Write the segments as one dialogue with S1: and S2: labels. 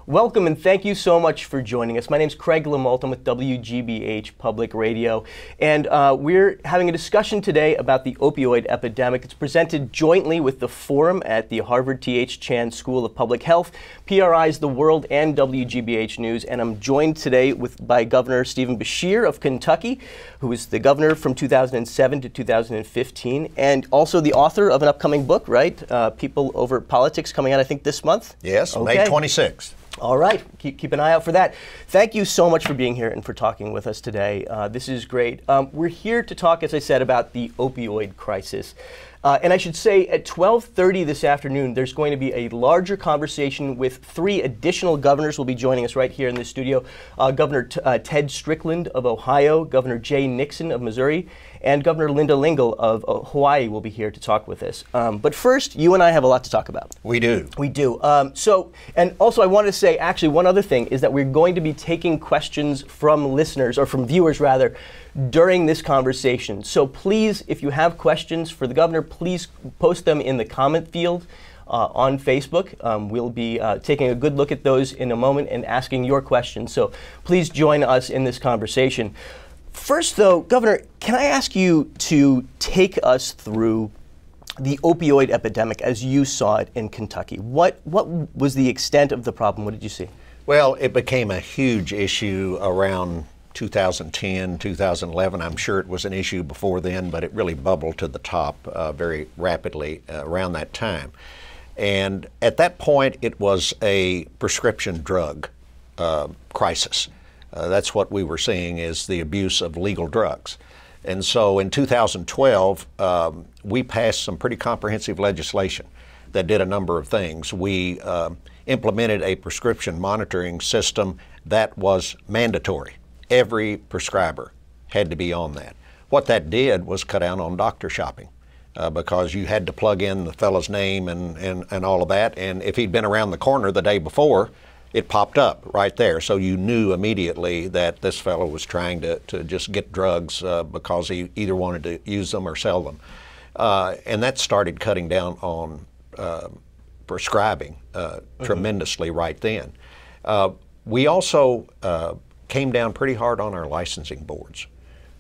S1: Welcome and thank you so much for joining us. My name is Craig LeMoult. I'm with WGBH Public Radio, and we're having a discussion today about the opioid epidemic. It's presented jointly with the Forum at the Harvard T.H. Chan School of Public Health, PRI's The World, and WGBH News. And I'm joined today by Governor Stephen Beshear of Kentucky, who was the governor from 2007 to 2015, and also the author of an upcoming book, right? People Over Politics, coming out, I think, this month?
S2: Yes, okay. May 26th.
S1: All right, keep an eye out for that. Thank you so much for being here and for talking with us today. This is great. We're here to talk, as I said, about the opioid crisis. And I should say at 12:30 this afternoon, there's going to be a larger conversation with 3 additional governors who will be joining us right here in the studio. Governor Ted Strickland of Ohio, Governor Jay Nixon of Missouri, and Governor Linda Lingle of Hawaii will be here to talk with us. But first, you and I have a lot to talk about.
S2: We do.
S1: We do. And also I wanted to say, actually, one other thing is that we're going to be taking questions from listeners, or from viewers rather, during this conversation. So please, if you have questions for the governor, please post them in the comment field on Facebook. We'll be taking a good look at those in a moment and asking your questions. So please join us in this conversation. First, though, Governor, can I ask you to take us through the opioid epidemic as you saw it in Kentucky? What was the extent of the problem? What did you see?
S2: Well, it became a huge issue around 2010, 2011. I'm sure it was an issue before then, but it really bubbled to the top very rapidly around that time. And at that point, it was a prescription drug crisis. That's what we were seeing, is the abuse of legal drugs. And so in 2012, we passed some pretty comprehensive legislation that did a number of things. We implemented a prescription monitoring system that was mandatory. Every prescriber had to be on that. What that did was cut down on doctor shopping because you had to plug in the fellow's name and all of that. And if he'd been around the corner the day before, it popped up right there. So you knew immediately that this fellow was trying to just get drugs because he either wanted to use them or sell them. And that started cutting down on prescribing tremendously right then. We also came down pretty hard on our licensing boards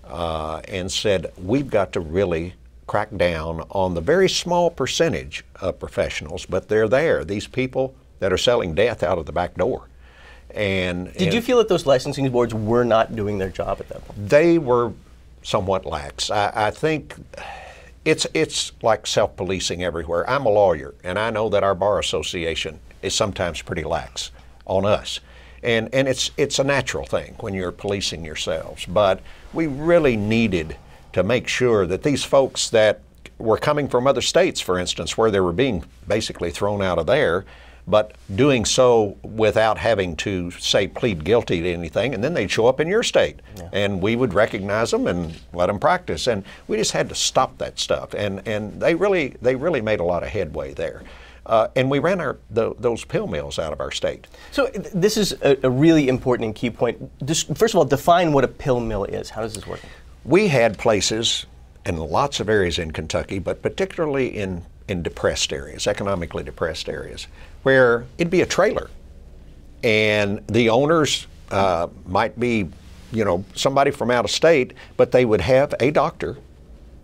S2: and said, we've got to really crack down on the very small percentage of professionals, but they're there. These people that are selling death out of the back door. Did you feel that those licensing boards were not doing their job at that point? They were somewhat lax. I think it's like self-policing everywhere. I'm a lawyer, and I know that our bar association is sometimes pretty lax on us. And it's a natural thing when you're policing yourselves. But we really needed to make sure that these folks that were coming from other states, for instance, where they were being basically thrown out of there, but doing so without having to, say, plead guilty to anything, and then they'd show up in your state, and we would recognize them and let them practice. And we just had to stop that stuff, and they really made a lot of headway there. And we ran those pill mills out of our state. So
S1: this is a really important and key point. Just, first of all, define what a pill mill is. How does this work?
S2: We had places in lots of areas in Kentucky, but particularly in depressed areas, economically depressed areas, where it'd be a trailer. And the owners might be, somebody from out of state, but they would have a doctor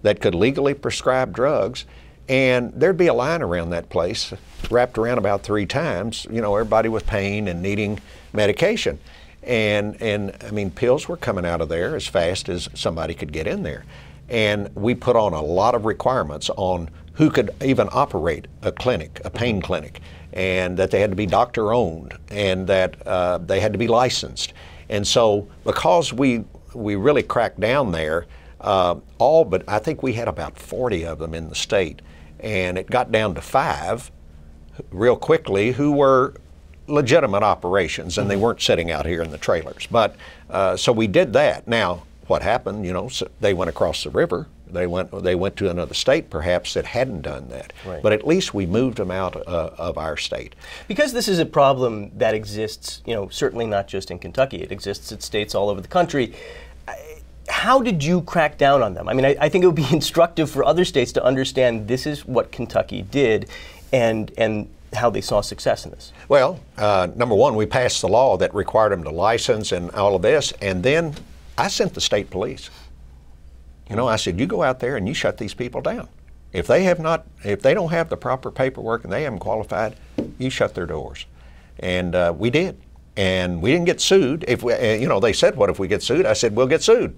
S2: that could legally prescribe drugs. And there'd be a line around that place, wrapped around about 3 times, everybody with pain and needing medication. And I mean, pills were coming out of there as fast as somebody could get in there. And we put on a lot of requirements on who could even operate a clinic, a pain clinic, and that they had to be doctor-owned, and that they had to be licensed. And so because we really cracked down there, all but I think we had about 40 of them in the state, and it got down to 5 real quickly who were legitimate operations, and they weren't sitting out here in the trailers. But so we did that. Now, what happened? So they went across the river. They went to another state, perhaps, that hadn't done that. Right. But at least we moved them out of our state. Because
S1: this is a problem that exists, certainly not just in Kentucky. It exists at states all over the country. How did you crack down on them? I mean, I think it would be instructive for other states to understand this is what Kentucky did, and how they saw success in this.
S2: Well, number one, we passed the law that required them to license and all of this, and then I sent the state police. You know, I said, you go out there and you shut these people down. If they don't have the proper paperwork and they haven't qualified, you shut their doors. And we did. And we didn't get sued. If we, they said, what if we get sued? I said, we'll get sued.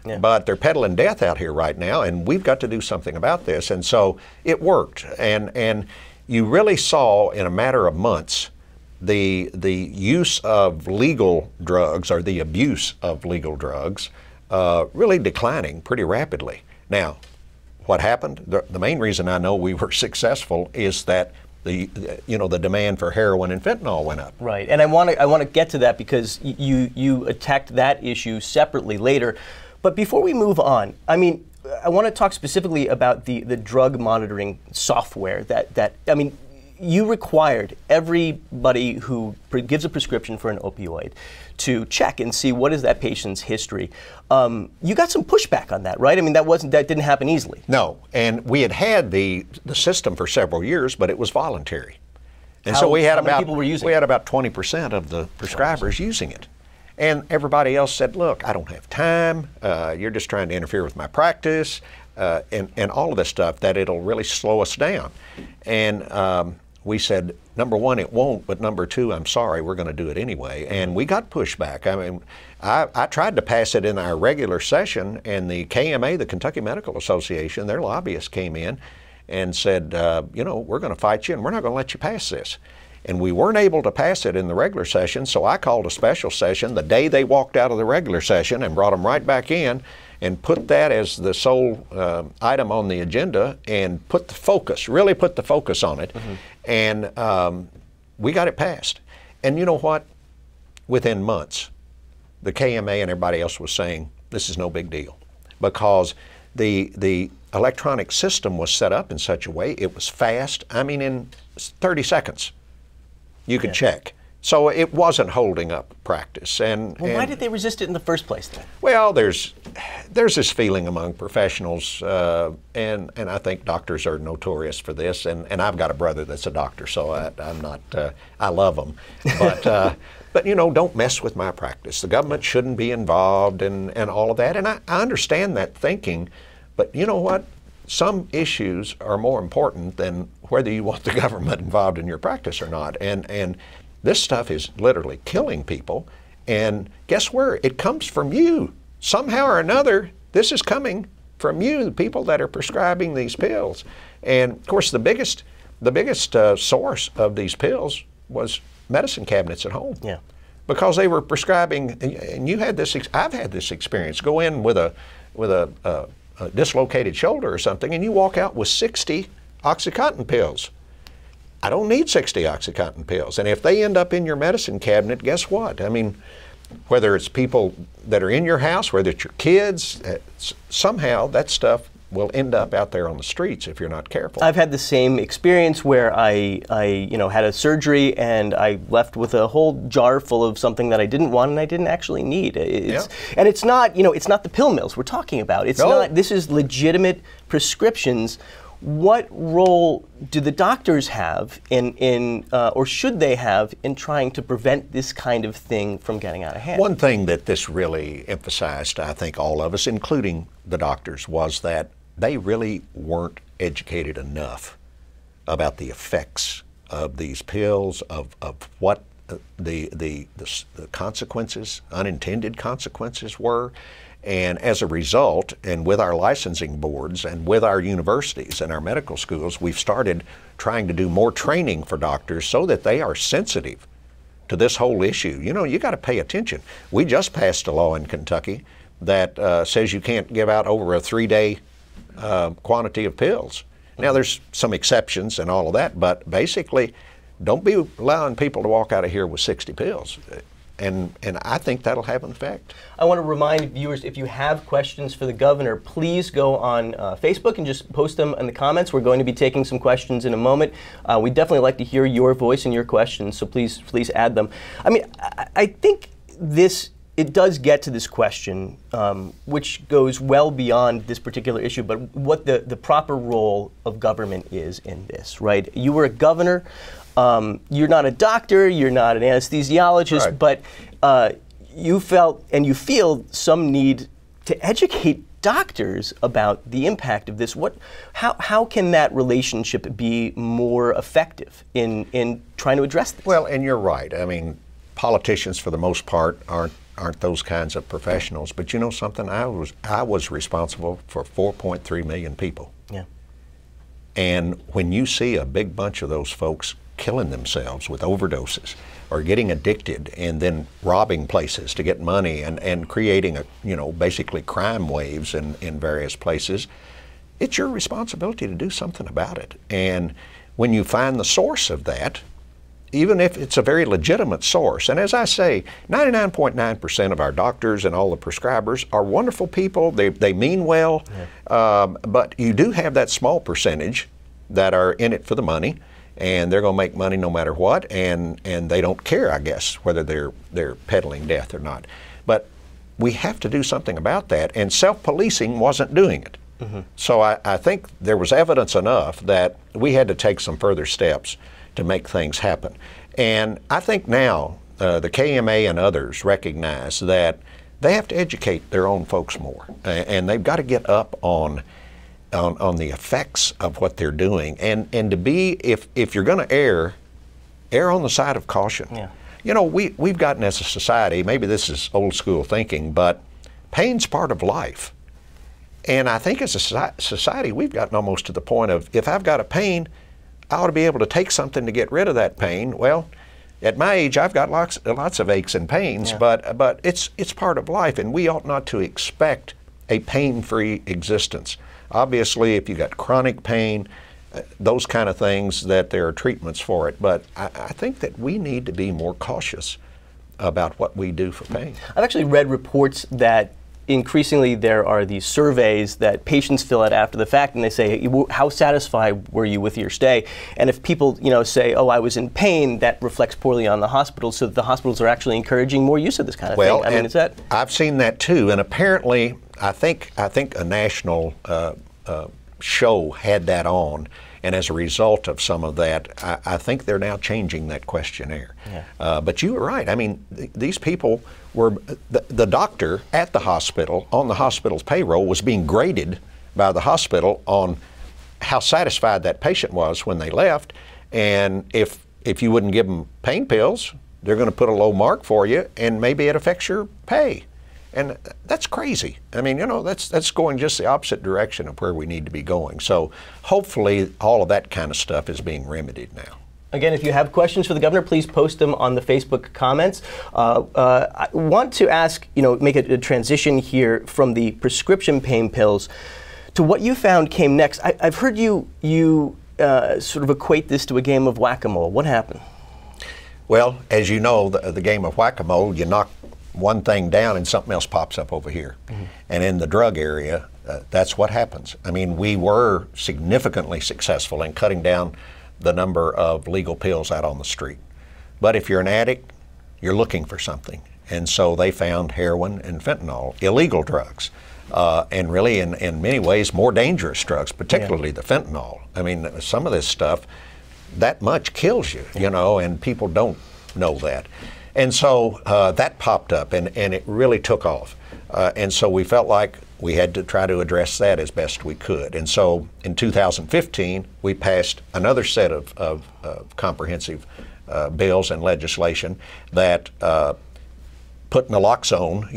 S2: Yeah. But they're peddling death out here right now, and we've got to do something about this. And so it worked. And you really saw in a matter of months the use of legal drugs, or the abuse of legal drugs, really declining pretty rapidly. Now, what happened? The main reason I know we were successful is that the demand for heroin and fentanyl went up.
S1: Right, and I want to get to that because you attacked that issue separately later. But before we move on, I mean, I want to talk specifically about the drug monitoring software that you required everybody who gives a prescription for an opioid to check and see what is that patient's history. You got some pushback on that, right? I mean, that didn't happen easily.
S2: No, and we had the system for several years, but it was voluntary, and so we had about 20% of the prescribers using it, and everybody else said, "Look, I don't have time. You're just trying to interfere with my practice, and all of this stuff that it'll really slow us down." And we said, number one, it won't, but number two, I'm sorry, we're going to do it anyway. And we got pushback. I mean, I tried to pass it in our regular session, and the KMA, the Kentucky Medical Association, their lobbyists came in and said, we're going to fight you, and we're not going to let you pass this. And we weren't able to pass it in the regular session, so I called a special session the day they walked out of the regular session and brought them right back in and put that as the sole item on the agenda and really put the focus on it. Mm-hmm. And we got it passed. And you know what? Within months, the KMA and everybody else was saying, this is no big deal. Because the electronic system was set up in such a way, it was fast. I mean, in 30 seconds, you could check. So it wasn't holding up practice. And
S1: why did they resist it in the first place then?
S2: Well, there's this feeling among professionals, and I think doctors are notorious for this. And I've got a brother that's a doctor, so I'm not. I love him, but don't mess with my practice. The government shouldn't be involved, and all of that. And I understand that thinking, but you know what? Some issues are more important than whether you want the government involved in your practice or not. And this stuff is literally killing people, and guess where? It comes from you. Somehow or another, this is coming from you, the people that are prescribing these pills. And of course, the biggest source of these pills was medicine cabinets at home. Yeah. Because they were prescribing, and you had this. I've had this experience. Go in with a dislocated shoulder or something, and you walk out with 60 OxyContin pills. I don't need 60 OxyContin pills. And if they end up in your medicine cabinet, guess what? I mean, whether it's people that are in your house, whether it's your kids, somehow that stuff will end up out there on the streets if you're not careful.
S1: I've had the same experience where I had a surgery and I left with a whole jar full of something that I didn't want and I didn't actually need. And it's not, it's not the pill mills we're talking about. It's not. This is legitimate prescriptions. What role do the doctors have or should they have in trying to prevent this kind of thing from getting out of hand?
S2: One thing that this really emphasized, I think all of us, including the doctors, was that they really weren't educated enough about the effects of these pills, of what the consequences, unintended consequences were. And as a result, and with our licensing boards and with our universities and our medical schools, we've started trying to do more training for doctors so that they are sensitive to this whole issue. You got to pay attention. We just passed a law in Kentucky that says you can't give out over a 3-day quantity of pills. Now, there's some exceptions and all of that, but basically, don't be allowing people to walk out of here with 60 pills. And I think that'll have an effect.
S1: I want to remind viewers, if you have questions for the governor, please go on Facebook and just post them in the comments. We're going to be taking some questions in a moment. We'd definitely like to hear your voice and your questions, so please add them. I mean, I think this it does get to this question, which goes well beyond this particular issue, but what the proper role of government is in this, right? You were a governor. You're not a doctor. You're not an anesthesiologist,
S2: right.
S1: but you felt and you feel some need to educate doctors about the impact of this. How can that relationship be more effective in trying to address this?
S2: Well, and you're right. I mean, politicians, for the most part, aren't those kinds of professionals. But you know something? I was responsible for 4.3 million people.
S1: Yeah.
S2: And when you see a big bunch of those folks killing themselves with overdoses or getting addicted and then robbing places to get money and creating basically crime waves in various places, it's your responsibility to do something about it. And when you find the source of that, even if it's a very legitimate source, and as I say, 99.9% of our doctors and all the prescribers are wonderful people. They mean well, but you do have that small percentage that are in it for the money, and they're going to make money no matter what, and they don't care, I guess, whether they're peddling death or not. But we have to do something about that, and self-policing wasn't doing it. Mm-hmm. So I think there was evidence enough that we had to take some further steps to make things happen. And I think now the KMA and others recognize that they have to educate their own folks more, and they've got to get up on the effects of what they're doing, and to be, if you're going to err on the side of caution.
S1: Yeah.
S2: You know, we've gotten as a society, maybe this is old school thinking, but pain's part of life. And I think as a society, we've gotten almost to the point of, if I've got a pain, I ought to be able to take something to get rid of that pain. Well, at my age, I've got lots of aches and pains, yeah. but it's part of life, and we ought not to expect a pain-free existence. Obviously, if you've got chronic pain, those kind of things, that there are treatments for it. But I think that we need to be more cautious about what we do for pain.
S1: I've actually read reports that increasingly there are these surveys that patients fill out after the fact, and they say, how satisfied were you with your stay? And if people say, oh, I was in pain, that reflects poorly on the hospital, so the hospitals are actually encouraging more use of this kind of thing. I mean, is that?
S2: I've seen that too, and apparently I think a national show had that on, and as a result of some of that, I think they're now changing that questionnaire. Yeah. But you were right. I mean, these people were, the doctor at the hospital, on the hospital's payroll, was being graded by the hospital on how satisfied that patient was when they left, and if you wouldn't give them pain pills, they're going to put a low mark for you, and maybe it affects your pay. And that's crazy. I mean, that's going just the opposite direction of where we need to be going. So hopefully all of that kind of stuff is being remedied now.
S1: Again, if you have questions for the governor, please post them on the Facebook comments. I want to ask, make a transition here from the prescription pain pills to what you found came next. I've heard you sort of equate this to a game of whack-a-mole. What happened?
S2: Well, as you know, the game of whack-a-mole, you knock one thing down and something else pops up over here. Mm-hmm. And in the drug area, that's what happens. I mean, we were significantly successful in cutting down the number of legal pills out on the street. But if you're an addict, you're looking for something. And so they found heroin and fentanyl, illegal drugs, and really in many ways more dangerous drugs, particularly the fentanyl. I mean, some of this stuff, that much kills you, and people don't know that. And so that popped up, and it really took off. And so we felt like we had to try to address that as best we could. And so in 2015, we passed another set of comprehensive bills and legislation that put naloxone,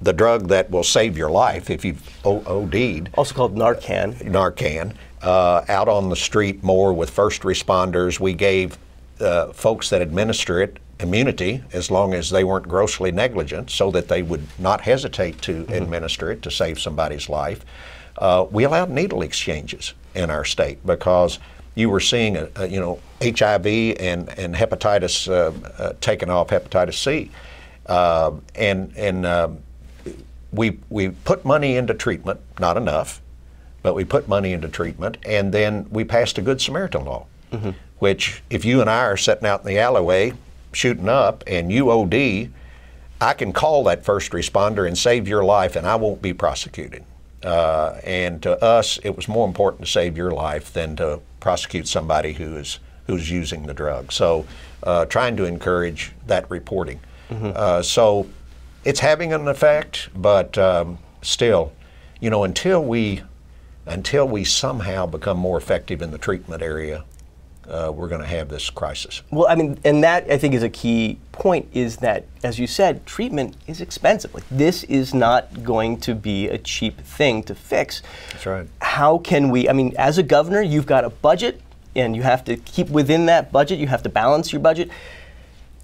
S2: the drug that will save your life if you've OD'd.
S1: Also called Narcan.
S2: Narcan, out on the street more with first responders. We gave folks that administer it immunity as long as they weren't grossly negligent, so that they would not hesitate to administer it to save somebody's life. We allowed needle exchanges in our state because you were seeing HIV and hepatitis taken off, hepatitis C, and we put money into treatment, not enough, but we put money into treatment, and then we passed a Good Samaritan law, which if you and I are sitting out in the alleyway shooting up and you OD, I can call that first responder and save your life, and I won't be prosecuted. And to us, it was more important to save your life than to prosecute somebody who's using the drug. So trying to encourage that reporting. So it's having an effect, but still, you know, until we somehow become more effective in the treatment area, we're going to have this crisis.
S1: Well, I mean, and that I think is a key point, is that, as you said, treatment is expensive. Like, this is not going to be a cheap thing to fix.
S2: That's right.
S1: How can we, I mean, as a governor, you've got a budget, and you have to keep within that budget. You have to balance your budget.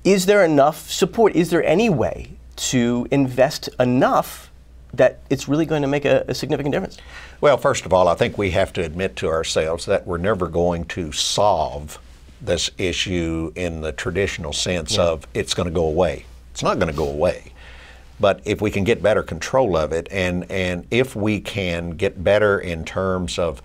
S1: Is there enough support? Is there any way to invest enough that it's really going to make a significant difference?
S2: Well, first of all, I think we have to admit to ourselves that we're never going to solve this issue in the traditional sense of it's going to go away. It's not going to go away. But if we can get better control of it, and if we can get better in terms of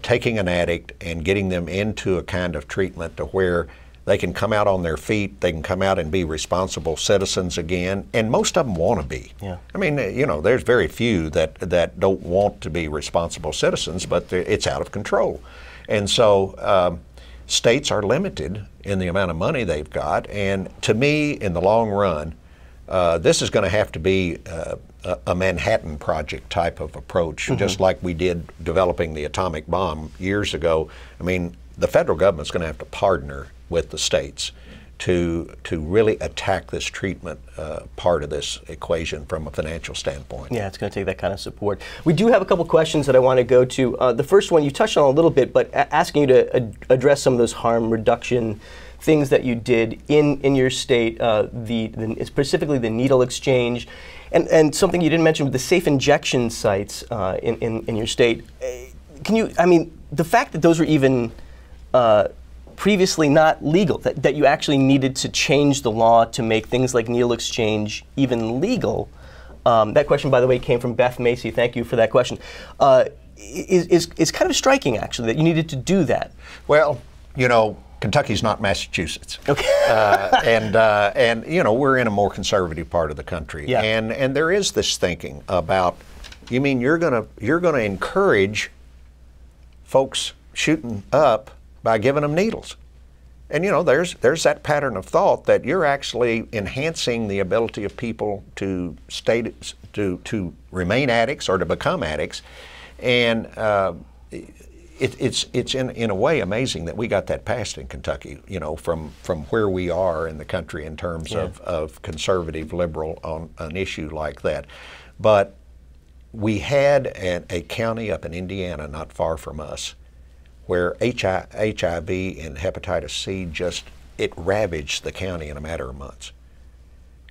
S2: taking an addict and getting them into a kind of treatment to where they can come out on their feet, they can come out and be responsible citizens again, and most of them want to be.
S1: Yeah.
S2: I mean, you know, there's very few that don't want to be responsible citizens, but it's out of control. And so states are limited in the amount of money they've got, and to me, in the long run, this is going to have to be a Manhattan Project type of approach, just like we did developing the atomic bomb years ago. I mean, the federal government's going to have to partner with the states to really attack this treatment part of this equation from a financial standpoint.
S1: Yeah, it's going to take that kind of support. We do have a couple questions that I want to go to. The first one you touched on a little bit, but asking you to address some of those harm reduction things that you did in your state, specifically the needle exchange, and something you didn't mention with the safe injection sites in your state. Can you, I mean, the fact that those were even previously not legal, that you actually needed to change the law to make things like needle exchange even legal. That question, by the way, came from Beth Macy. Thank you for that question. Is kind of striking, actually, that you needed to do that.
S2: Well, you know, Kentucky's not Massachusetts.
S1: Okay.
S2: And you know, we're in a more conservative part of the country.
S1: Yeah.
S2: And there is this thinking about, you mean you're gonna encourage folks shooting up by giving them needles? And you know, there's that pattern of thought that you're actually enhancing the ability of people to remain addicts or to become addicts. And it's in a way amazing that we got that passed in Kentucky, you know, from where we are in the country in terms of conservative liberal on an issue like that. But we had a county up in Indiana not far from us where HIV and hepatitis C it ravaged the county in a matter of months.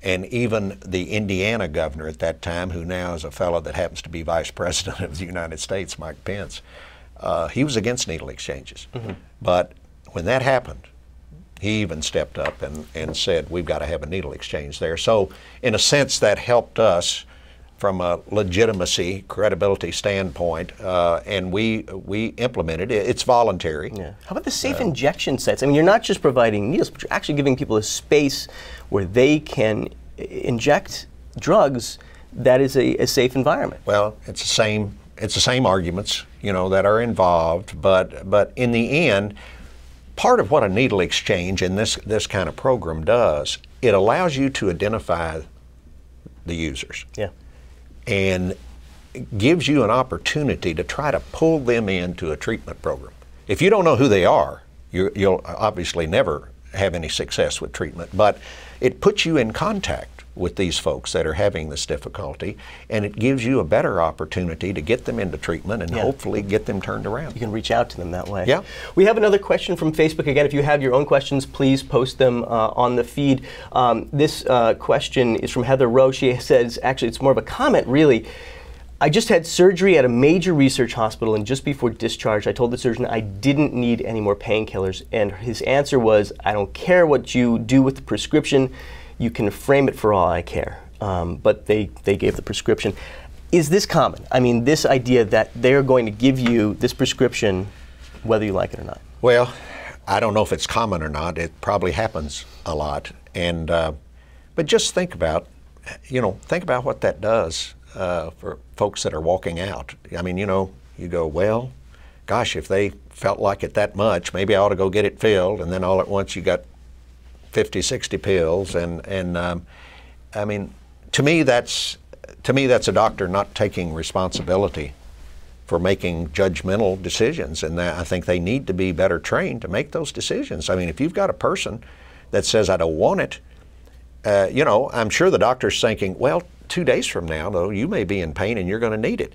S2: And even the Indiana governor at that time, who now is a fellow that happens to be vice president of the United States, Mike Pence, he was against needle exchanges. But when that happened, he even stepped up and said, we've got to have a needle exchange there. So in a sense, that helped us from a legitimacy, credibility standpoint, and we implemented it. It's voluntary.
S1: Yeah. How about the safe injection sites? I mean, you're not just providing needles, but you're actually giving people a space where they can inject drugs that is a safe environment.
S2: Well, it's the same arguments, you know, that are involved, but in the end, part of what a needle exchange in this kind of program does, it allows you to identify the users.
S1: Yeah.
S2: And gives you an opportunity to try to pull them into a treatment program. If you don't know who they are, you'll obviously never have any success with treatment, but it puts you in contact with these folks that are having this difficulty, and it gives you a better opportunity to get them into treatment and hopefully get them turned around.
S1: You can reach out to them that way.
S2: Yeah.
S1: We have another question from Facebook. Again, if you have your own questions, please post them on the feed. This question is from Heather Rowe. She says, actually, it's more of a comment, really. I just had surgery at a major research hospital, and just before discharge, I told the surgeon I didn't need any more painkillers, and his answer was, I don't care what you do with the prescription. You can frame it for all I care. But they gave the prescription. Is this common? I mean, this idea that they're going to give you this prescription whether you like it or not?
S2: Well, I don't know if it's common or not. It probably happens a lot. And but just think about you know, think about what that does for folks that are walking out. I mean, you know, you go, well, gosh, if they felt like it that much, maybe I ought to go get it filled, and then all at once you got 50, 60 pills, and I mean, to me that's a doctor not taking responsibility for making judgmental decisions, and I think they need to be better trained to make those decisions. I mean, if you've got a person that says, I don't want it, you know, I'm sure the doctor's thinking, well, 2 days from now, though, you may be in pain and you're going to need it.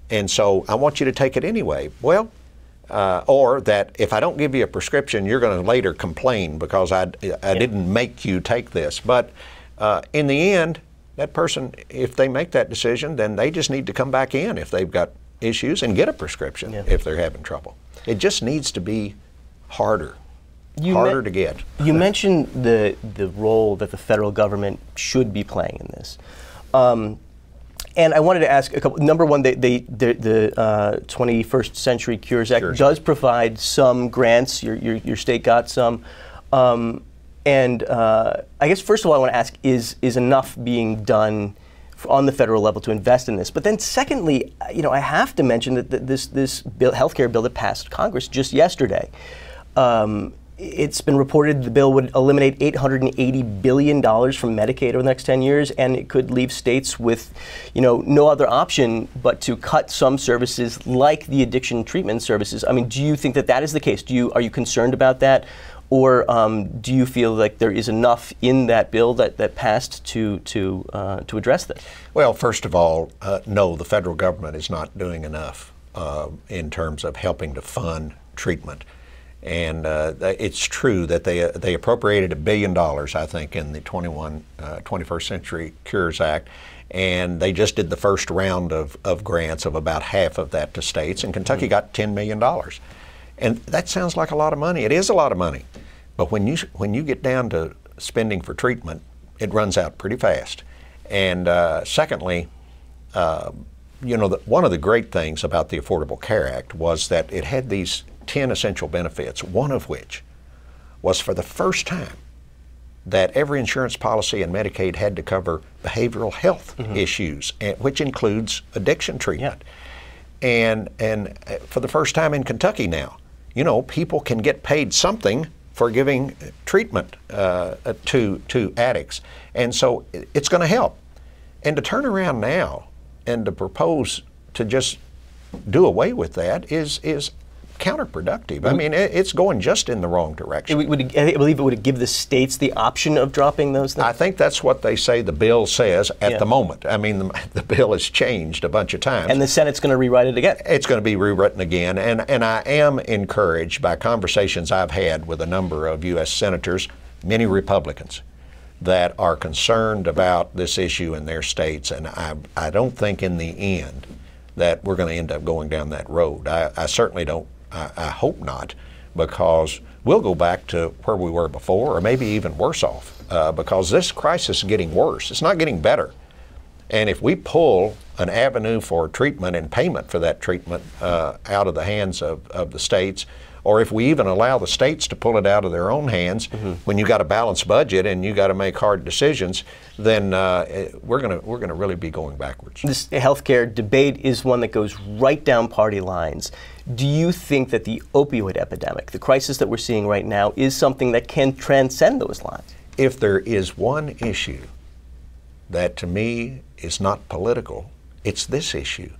S2: And so I want you to take it anyway. Well, or that if I don't give you a prescription, you're going to later complain because I didn't make you take this. But in the end, that person, if they make that decision, then they just need to come back in if they've got issues and get a prescription if they're having trouble. It just needs to be harder. Harder to get.
S1: You mentioned the role that the federal government should be playing in this. And I wanted to ask a couple. Number one, the 21st Century Cures Act does provide some grants. Your state got some. And I guess first of all, I want to ask, is enough being done on the federal level to invest in this? But then secondly, you know, I have to mention that this healthcare bill that passed Congress just yesterday, it's been reported the bill would eliminate $880 billion from Medicaid over the next 10 years, and it could leave states with, you know, no other option but to cut some services like the addiction treatment services. I mean, do you think that that is the case? Are you concerned about that? Or do you feel like there is enough in that bill that passed to address this? Well,
S2: first of all, no, the federal government is not doing enough in terms of helping to fund treatment. And it's true that they appropriated $1 billion, I think, in the 21st Century Cures Act, and they just did the first round of grants of about half of that to states, and Kentucky got $10 million. And that sounds like a lot of money. It is a lot of money. But when you get down to spending for treatment, it runs out pretty fast. And secondly, you know, one of the great things about the Affordable Care Act was that it had these 10 essential benefits, one of which was for the first time that every insurance policy and Medicaid had to cover behavioral health issues, which includes addiction treatment. And for the first time in Kentucky now, you know, people can get paid something for giving treatment to addicts. And so it's going to help. And to turn around now and to propose to just do away with that is counterproductive. I mean, it's going just in the wrong direction.
S1: I believe it would give the states the option of dropping those things?
S2: I think that's what they say the bill says at the moment. I mean, the bill has changed a bunch of times.
S1: And the Senate's going to rewrite it again?
S2: It's going to be rewritten again. And I am encouraged by conversations I've had with a number of U.S. senators, many Republicans, that are concerned about this issue in their states. And I don't think in the end that we're going to end up going down that road. I certainly don't. I hope not, because we'll go back to where we were before, or maybe even worse off, because this crisis is getting worse. It's not getting better. And if we pull an avenue for treatment and payment for that treatment out of the hands of the states, or if we even allow the states to pull it out of their own hands, when you've got a balanced budget and you got to make hard decisions, then we're gonna really be going backwards.
S1: This healthcare debate is one that goes right down party lines. Do you think that the opioid epidemic, the crisis that we're seeing right now, is something that can transcend those lines?
S2: If there is one issue that to me is not political, it's this issue.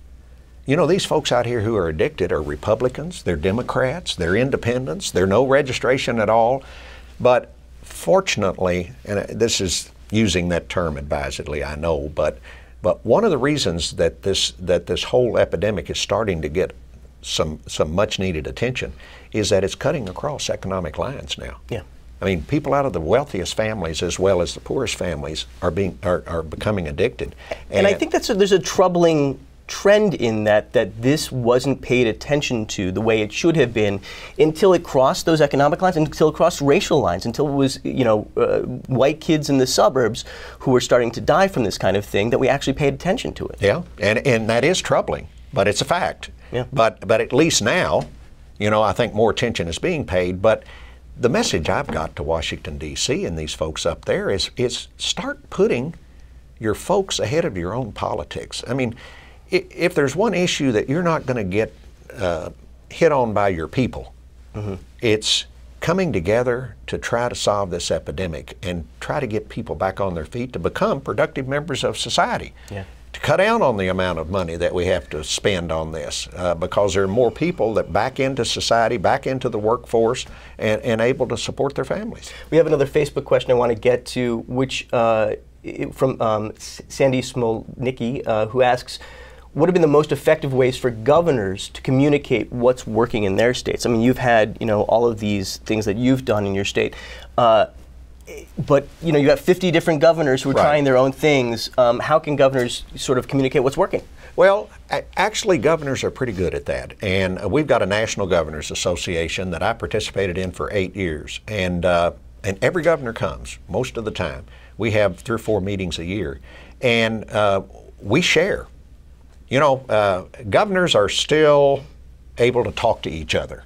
S2: You know, these folks out here who are addicted are Republicans, they're Democrats, they're independents, they're no registration at all. But fortunately, and this is using that term advisedly, I know, but one of the reasons that this whole epidemic is starting to get some much needed attention is that it's cutting across economic lines now.
S1: Yeah.
S2: I mean, people out of the wealthiest families as well as the poorest families are becoming addicted.
S1: And I think there's a troubling trend in that this wasn't paid attention to the way it should have been until it crossed those economic lines, until it crossed racial lines, until it was, you know, white kids in the suburbs who were starting to die from this kind of thing, that we actually paid attention to it.
S2: Yeah, and that is troubling, but it's a fact.
S1: Yeah.
S2: But at least now, you know, I think more attention is being paid. But the message I've got to Washington, D.C. and these folks up there is start putting your folks ahead of your own politics. I mean, if there's one issue that you're not going to get hit on by your people, it's coming together to try to solve this epidemic and try to get people back on their feet to become productive members of society.
S1: Yeah.
S2: To cut down on the amount of money that we have to spend on this, because there are more people that back into society, back into the workforce, and able to support their families.
S1: We have another Facebook question I want to get to, which from Sandy Smolnicki, who asks, what have been the most effective ways for governors to communicate what's working in their states? I mean, you've had, all of these things that you've done in your state, but you have 50 different governors who are trying their own things. How can governors sort of communicate what's working?
S2: Well, actually, governors are pretty good at that, and we've got a National Governors Association that I participated in for 8 years, and every governor comes most of the time. We have 3 or 4 meetings a year, and we share. Governors are still able to talk to each other,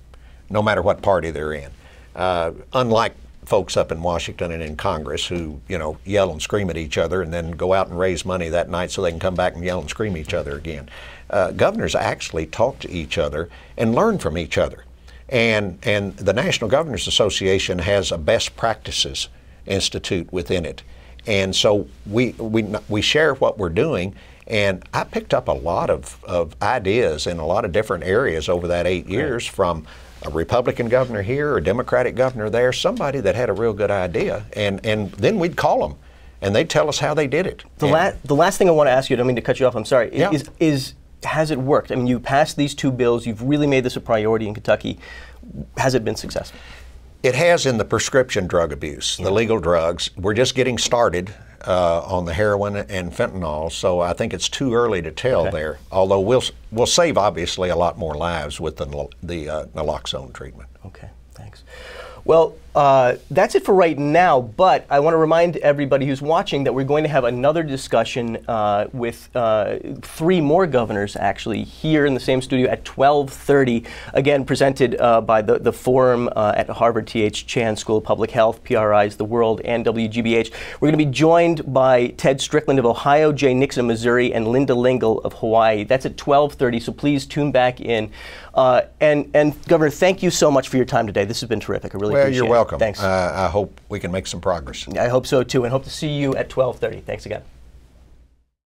S2: no matter what party they're in. Unlike folks up in Washington and in Congress who, yell and scream at each other and then go out and raise money that night so they can come back and yell and scream at each other again. Governors actually talk to each other and learn from each other. And the National Governors Association has a best practices institute within it. And so we share what we're doing. And I picked up a lot of ideas in a lot of different areas over that 8 years from a Republican governor here, a Democratic governor there, somebody that had a real good idea. And then we'd call them, and they'd tell us how they did it.
S1: The last thing I want to ask you, I don't mean to cut you off, I'm sorry, is has it worked? I mean, you passed these 2 bills, you've really made this a priority in Kentucky. Has it been successful?
S2: It has in the prescription drug abuse, the legal drugs. We're just getting started on the heroin and fentanyl, so I think it's too early to tell there. Although we'll save obviously a lot more lives with the naloxone treatment.
S1: Okay, thanks. Well, that's it for right now, but I want to remind everybody who's watching that we're going to have another discussion with 3 more governors, actually, here in the same studio at 12:30, again, presented by the Forum at Harvard T.H. Chan School of Public Health, PRI's The World, and WGBH. We're going to be joined by Ted Strickland of Ohio, Jay Nixon of Missouri, and Linda Lingle of Hawaii. That's at 12:30, so please tune back in. And Governor, thank you so much for your time today. This has been terrific. I really appreciate it.
S2: Well, you're welcome.
S1: Thanks.
S2: I hope we can make some progress.
S1: I hope so too, and hope to see you at 12:30. Thanks again.